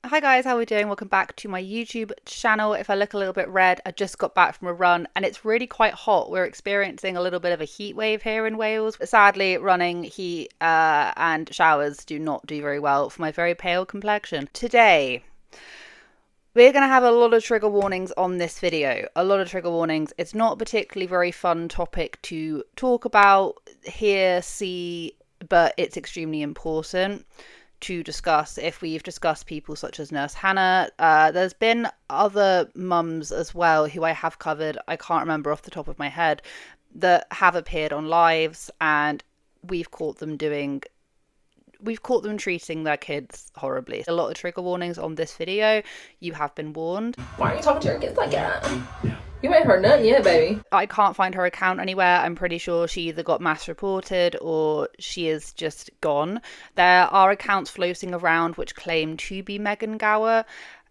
Hi guys, how are we doing? Welcome back to my YouTube channel. If I look a little bit red, I just got back from a run and it's really quite hot. We're experiencing a little bit of a heat wave here in Wales. Sadly, running, heat and showers do not do very well for my very pale complexion. Today, we're going to have a lot of trigger warnings on this video. A lot of trigger warnings. It's not a particularly very fun topic to talk about, hear, see, but it's extremely important to discuss if we've discussed people such as Nurse Hannah. There's been other mums as well who I have covered, I can't remember off the top of my head, that have appeared on lives and we've caught them treating their kids horribly. A lot of trigger warnings on this video. You have been warned. Why are you talking to your kids like that? You ain't heard nothing yet, baby. I can't find her account anywhere. I'm pretty sure she either got mass reported or she is just gone. There are accounts floating around which claim to be Megan Gower.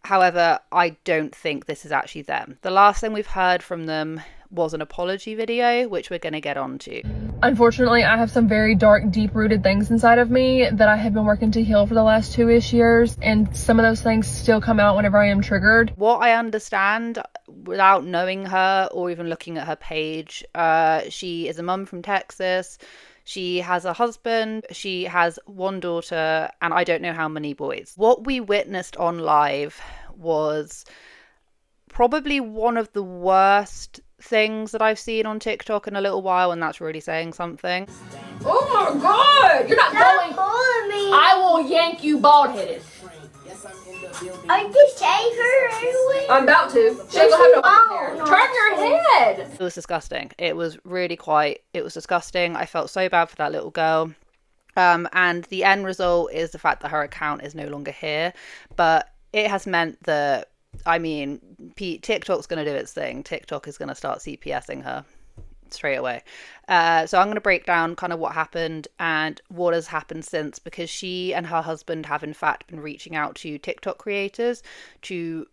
However, I don't think this is actually them. The last thing we've heard from them was an apology video, which we're going to get onto. Unfortunately, I have some very dark, deep-rooted things inside of me that I have been working to heal for the last 2-ish years, and some of those things still come out whenever I am triggered. What I understand, without knowing her or even looking at her page, she is a mum from Texas. She has a husband, she has one daughter, and I don't know how many boys. What we witnessed on live was probably one of the worst things that I've seen on TikTok in a little while, and that's really saying something. Oh my god! You're not going. Me. I will yank you bald-headed. I just shave her anyway. I'm about to. She ain't gonna have no hair. Turn your head! It was disgusting. It was disgusting. I felt so bad for that little girl. And the end result is the fact that her account is no longer here. But it has meant that, I mean, TikTok's going to do its thing. TikTok is going to start CPSing her straight away. So I'm going to break down kind of what happened and what has happened since, because she and her husband have in fact been reaching out to TikTok creators to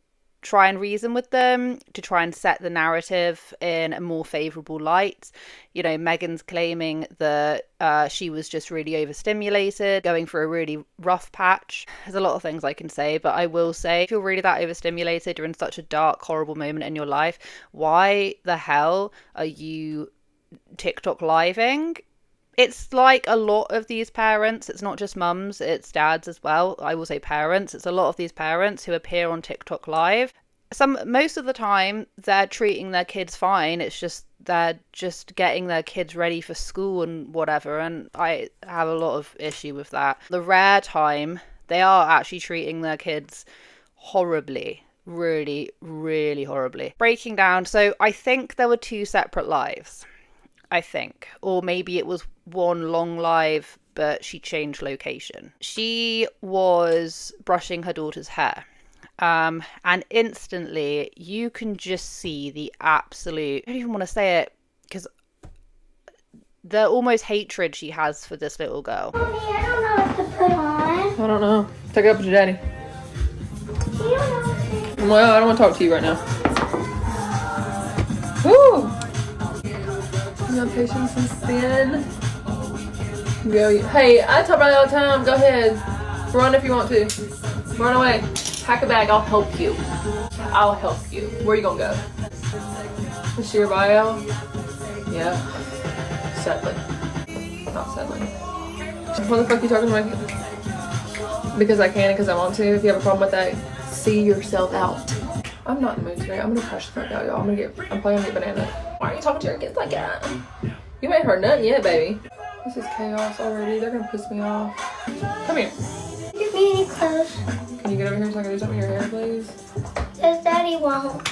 try and reason with them, to try and set the narrative in a more favourable light. You know, Megan's claiming that she was just really overstimulated, going through a really rough patch. There's a lot of things I can say, but I will say, if you're really that overstimulated, you're in such a dark, horrible moment in your life, why the hell are you TikTok living? It's like a lot of these parents, it's not just mums, it's dads as well. I will say parents. It's a lot of these parents who appear on TikTok live. Most of the time, they're treating their kids fine. It's just they're just getting their kids ready for school and whatever. And I have a lot of issue with that. The rare time, they are actually treating their kids horribly. Really, really horribly. Breaking down. So I think there were 2 separate lives. I think. Or maybe it was one long live, but she changed location. She was brushing her daughter's hair. And instantly you can just see the absolute, I don't even want to say it, because the almost hatred she has for this little girl. Mommy, I don't know what to put on. I don't know. Take it up with your daddy. You don't know. Well, I don't want to talk to you right now. Woo! No patience and sin. Go. Hey, I tell Riley all the time, go ahead. Run if you want to. Run away. Pack a bag, I'll help you. I'll help you. Where are you gonna go? Is she your bio? Yeah. Settling. Not settling. What the fuck are you talking about? Because I can and because I want to. If you have a problem with that, see yourself out. I'm not in the mood today. I'm gonna crash the fuck out, y'all. I'm probably gonna get banana. Why are you talking to your kids like that? You ain't heard nothing yet, baby. This is chaos already. They're gonna piss me off. Come here. Give me any clothes. Can you get over here so I can do something with your hair, please? Because Daddy won't.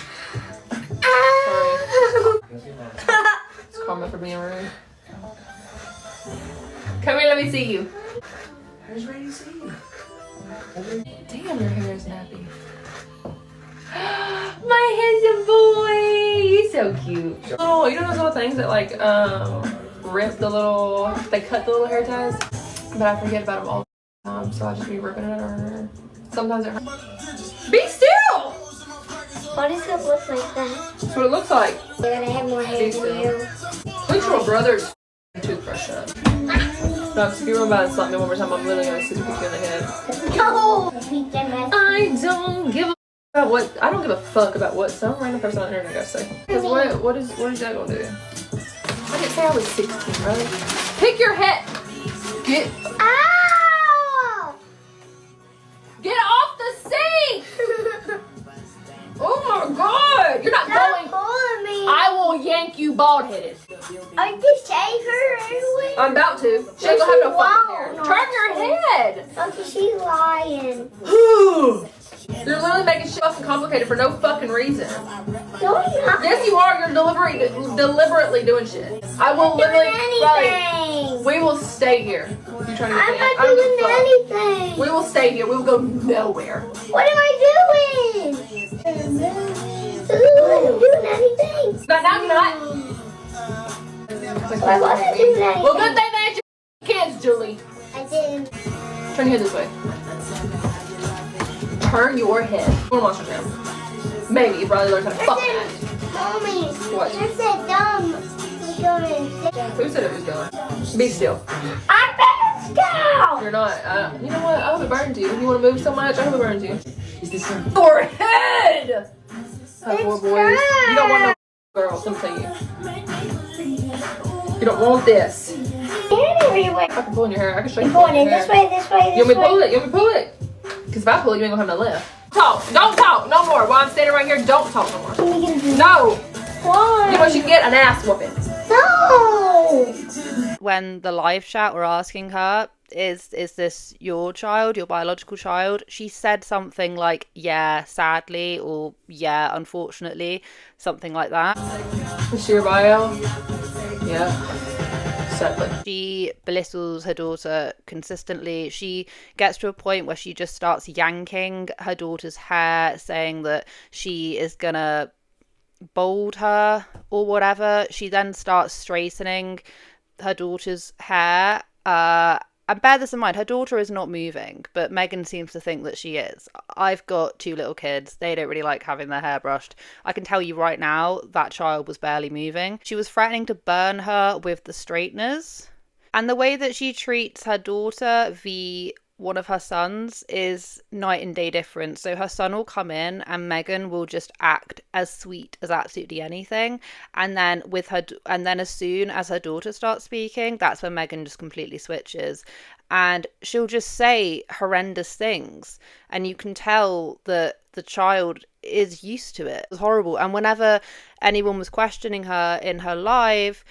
Sorry. It's karma for being rude. Come here, let me see you. I was ready to see you. Damn, your hair is nappy. My handsome boy! He's so cute. Oh, you know those little things that like rip the little, they cut the little hair ties? But I forget about them all the time, so I just be ripping it on her. Sometimes it hurts. Be still! Why does it look like that? That's what it looks like. You're gonna have more hair than you. Please your brother's toothbrush up. No, because if you run by and slap me one more time, I'm literally gonna sit with you in the head. No! treat them as I don't give a about what. I don't give a fuck about what some random person on the internet gotta say. Because what is that gonna do? I didn't say I was 16, brother. Pick your head. Get Ow! off the sink. Oh my god! You're not Stop going. pulling me. I will yank you bald headed. Are you shave her anyway? I'm about to. She ain't gonna have no fucking hair. won't. Turn your head. Okay, she's lying. You're literally making shit fucking complicated for no fucking reason. No, I'm not. Yes, you are. You're deliberately doing shit. I will I'm not literally. doing Riley, anything. we will stay here. You trying to get I'm me? not I don't give a doing fuck. anything. We will stay here. We will go nowhere. What am I doing? I'm not doing anything. Not now, you're not. I wasn't doing anything. Well, good thing that you kids, Julie. I didn't. Turn your head this way. Turn your head. Go to Monster Jam. Maybe you probably learned how to fucking act. Mommy, What? you said dumb. You're going Who said it was dumb? Be still. I'm better down. You're not. You know what? I hope it burns you. You want to move so much? I hope it burns you. Your head! Have more boys. You don't want no girls, let me tell you. You don't want this. Everywhere. I can pull in your hair. I can show you. You're going in this way, this way, You this want me to pull way. it? You want me to pull it? Because if I pull it, you ain't gonna have no left. Talk. Don't talk. No more. While I'm standing right here, don't talk no more. What are you gonna do? No. Why? You know what you can get? An ass whooping. No. When the live chat were asking her, is this your child, your biological child? She said something like, yeah, sadly, or yeah, unfortunately, something like that. Is she your bio? Yeah. Sadly. She belittles her daughter consistently. She gets to a point where she just starts yanking her daughter's hair, saying that she is gonna bald her or whatever. She then starts straightening her daughter's hair. And bear this in mind, her daughter is not moving, but Megan seems to think that she is. I've got 2 little kids. They don't really like having their hair brushed. I can tell you right now, that child was barely moving. She was threatening to burn her with the straighteners. And the way that she treats her daughter v one of her sons is night and day different. So her son will come in and Megan will just act as sweet as absolutely anything, and then as soon as her daughter starts speaking, that's when Megan just completely switches and she'll just say horrendous things, and you can tell that the child is used to it. It's horrible. And whenever anyone was questioning her in her live,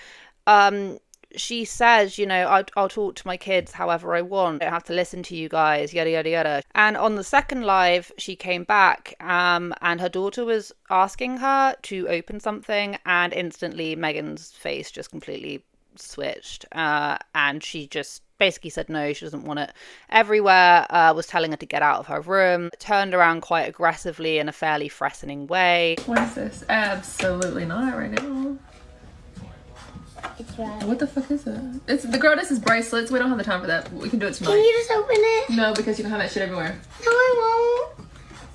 she says, you know, I'll talk to my kids however I want. I don't have to listen to you guys, yada, yada, yada. And on the second live, she came back and her daughter was asking her to open something, and instantly Megan's face just completely switched. And she just basically said no, she doesn't want it everywhere, was telling her to get out of her room, turned around quite aggressively in a fairly threatening way. What is this? Absolutely not right now. It's right. What the fuck is that? It's the girl. This is bracelets. We don't have the time for that. We can do it tonight. Can you just open it? No, because you can have that shit everywhere. No, I won't.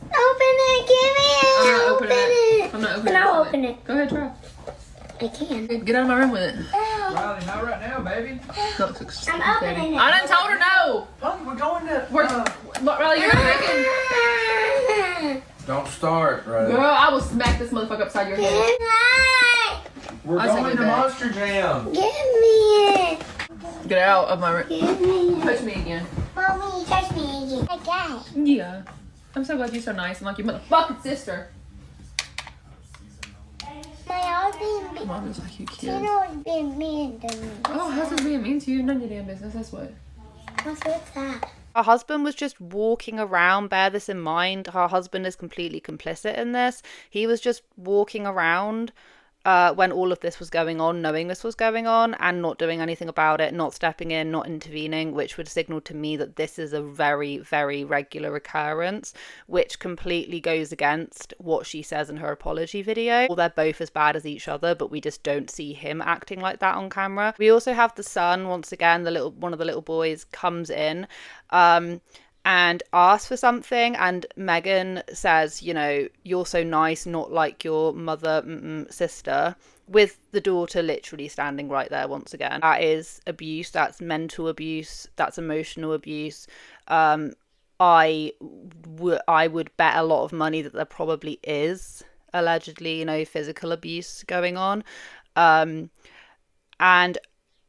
Open it. Give me it. I'm not open opening it. it. I'm not opening Then it. I'll open it. Go ahead, try. I can. Get out of my room with it. Riley, not right now, baby. No, I'm opening it. I done told her no. Oh, we're going to. Riley, you're not making. Don't start, Riley. Girl, I will smack this motherfucker upside your head. We're I'll take going it to back. Monster Jam. Give me it. Get out of my room. Give me it. Touch me again. Mommy, touch me again. I got it. Yeah. I'm so glad you're so nice and like your motherfucking sister. My husband being, Mom is like you you kids. know, it's being mean to me. Oh, how's this being mean to you? None of your damn business. That's what. What's with that? Her husband was just walking around, bear this in mind, her husband is completely complicit in this. He was just walking around when all of this was going on, knowing this was going on and not doing anything about it, not stepping in, not intervening, which would signal to me that this is a very, very regular occurrence, which completely goes against what she says in her apology video. Well, they're both as bad as each other, but we just don't see him acting like that on camera. We also have the son, once again, one of the little boys comes in and asks for something, and Megan says, you know, you're so nice, not like your mother, sister, with the daughter literally standing right there once again. That is abuse, that's mental abuse, that's emotional abuse. I would bet a lot of money that there probably is allegedly, physical abuse going on. And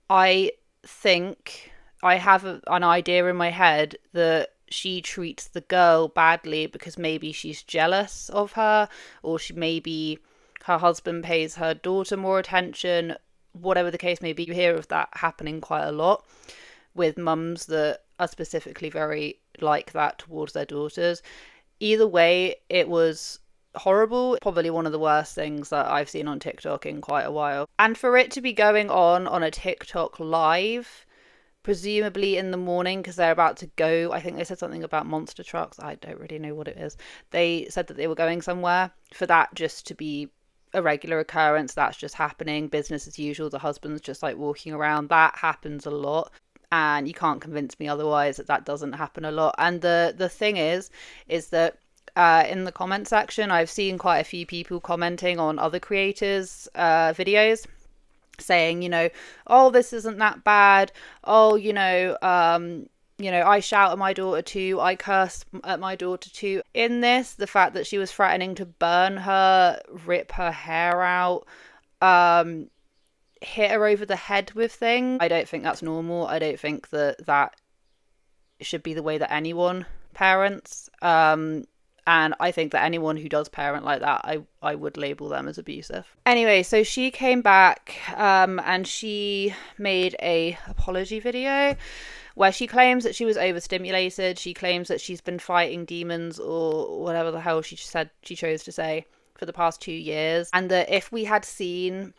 I think I have an idea in my head that she treats the girl badly because maybe she's jealous of her, or maybe her husband pays her daughter more attention. Whatever the case may be, you hear of that happening quite a lot with mums that are specifically very like that towards their daughters. Either way, it was horrible. Probably one of the worst things that I've seen on TikTok in quite a while. And for it to be going on a TikTok live, presumably in the morning, because they're about to go, I think they said something about monster trucks. I don't really know what it is. They said that they were going somewhere. For that just to be a regular occurrence, that's just happening. Business as usual. The husband's just like walking around. That happens a lot. And you can't convince me otherwise that doesn't happen a lot. And the thing is that in the comment section, I've seen quite a few people commenting on other creators' videos saying, oh, this isn't that bad. Oh, I shout at my daughter too. I curse at my daughter too. In this, the fact that she was threatening to burn her, rip her hair out, hit her over the head with things, I don't think that's normal. I don't think that should be the way that anyone parents. And I think that anyone who does parent like that, I would label them as abusive. Anyway, so she came back and she made a apology video where she claims that she was overstimulated. She claims that she's been fighting demons, or whatever the hell she said she chose to say, for the past 2 years. And that if we had seen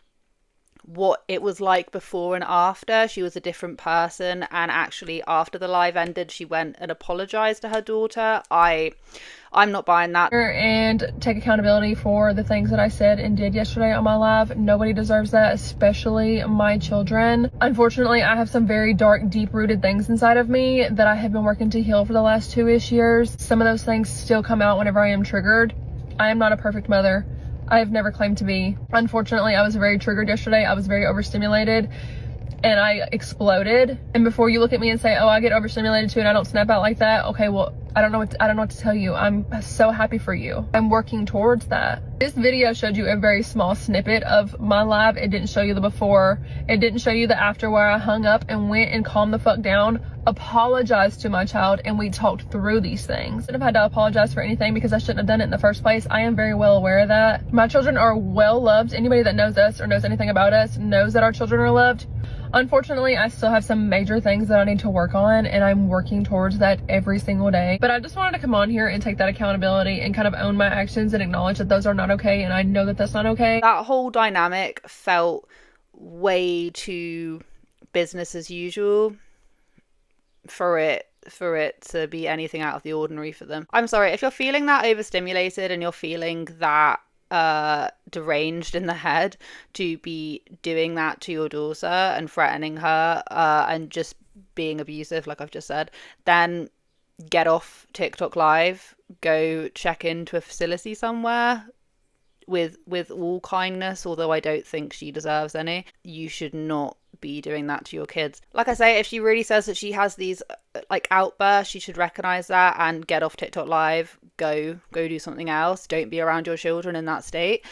what it was like before and after, she was a different person. And actually, after the live ended, she went and apologized to her daughter. I'm not buying that. And take accountability for the things that I said and did yesterday on my live. Nobody deserves that, especially my children. Unfortunately, I have some very dark, deep-rooted things inside of me that I have been working to heal for the last 2-ish years. Some of those things still come out whenever I am triggered. I am not a perfect mother. I have never claimed to be. Unfortunately, I was very triggered yesterday. I was very overstimulated and I exploded. And before you look at me and say, oh, I get overstimulated too and I don't snap out like that. Okay, well, I don't know what to tell you. I'm so happy for you. I'm working towards that. This video showed you a very small snippet of my live. It didn't show you the before. It didn't show you the after, where I hung up and went and calmed the fuck down, apologized to my child, and we talked through these things. I shouldn't have had to apologize for anything because I shouldn't have done it in the first place. I am very well aware of that. My children are well loved. Anybody that knows us or knows anything about us knows that our children are loved. Unfortunately, I still have some major things that I need to work on, and I'm working towards that every single day. But I just wanted to come on here and take that accountability and kind of own my actions and acknowledge that those are not okay, and I know that that's not okay. That whole dynamic felt way too business as usual for it to be anything out of the ordinary for them. I'm sorry, if you're feeling that overstimulated and you're feeling that deranged in the head to be doing that to your daughter and threatening her and just being abusive, like I've just said, then get off TikTok live, go check into a facility somewhere with all kindness, although I don't think she deserves any. You should not be doing that to your kids. Like I say, if she really says that she has these like outbursts, she should recognize that and get off TikTok live, go do something else. Don't be around your children in that state.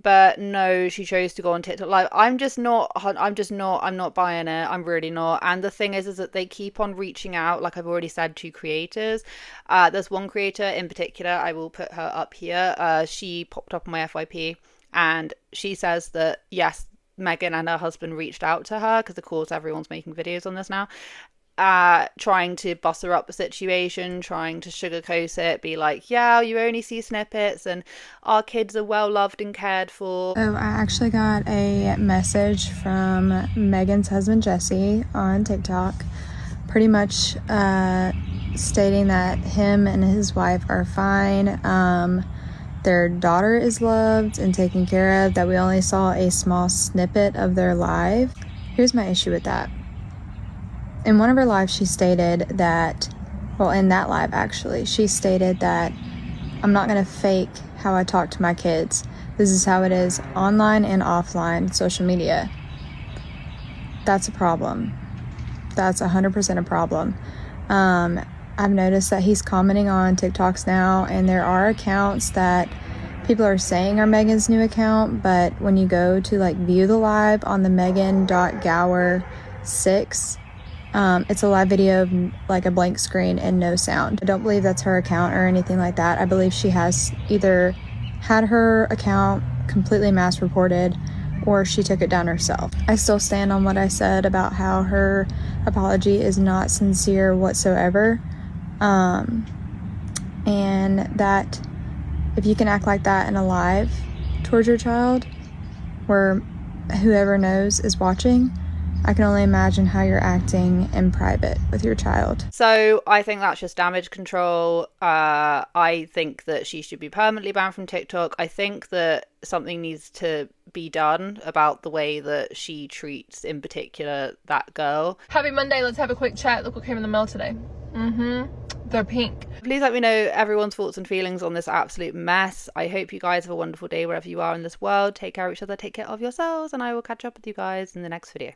But no, she chose to go on TikTok live. I'm not buying it. I'm really not. And the thing is that they keep on reaching out, like I've already said, to creators. There's one creator in particular, I will put her up here. She popped up on my FYP and she says that, yes, Megan and her husband reached out to her, because of course everyone's making videos on this now, trying to butter up the situation, trying to sugarcoat it, be like, yeah, you only see snippets and our kids are well loved and cared for. So I actually got a message from Megan's husband Jesse on TikTok, pretty much stating that him and his wife are fine. Their daughter is loved and taken care of, that we only saw a small snippet of their live. Here's my issue with that. In one of her lives, she stated that, well, in that live actually, she stated that I'm not going to fake how I talk to my kids. This is how it is online and offline, social media. That's a problem. That's 100% a problem. I've noticed that he's commenting on TikToks now, and there are accounts that people are saying are Megan's new account, but when you go to like view the live on the Megan.Gower6, it's a live video of like a blank screen and no sound. I don't believe that's her account or anything like that. I believe she has either had her account completely mass reported or she took it down herself. I still stand on what I said about how her apology is not sincere whatsoever. And that if you can act like that in a live towards your child where whoever knows is watching, I can only imagine how you're acting in private with your child. So I think that's just damage control. I think that she should be permanently banned from TikTok. I think that something needs to be done about the way that she treats, in particular, that girl. Happy Monday. Let's have a quick chat. Look what came in the mail today. They're pink. Please let me know everyone's thoughts and feelings on this absolute mess. I hope you guys have a wonderful day wherever you are in this world. Take care of each other, take care of yourselves, and I will catch up with you guys in the next video.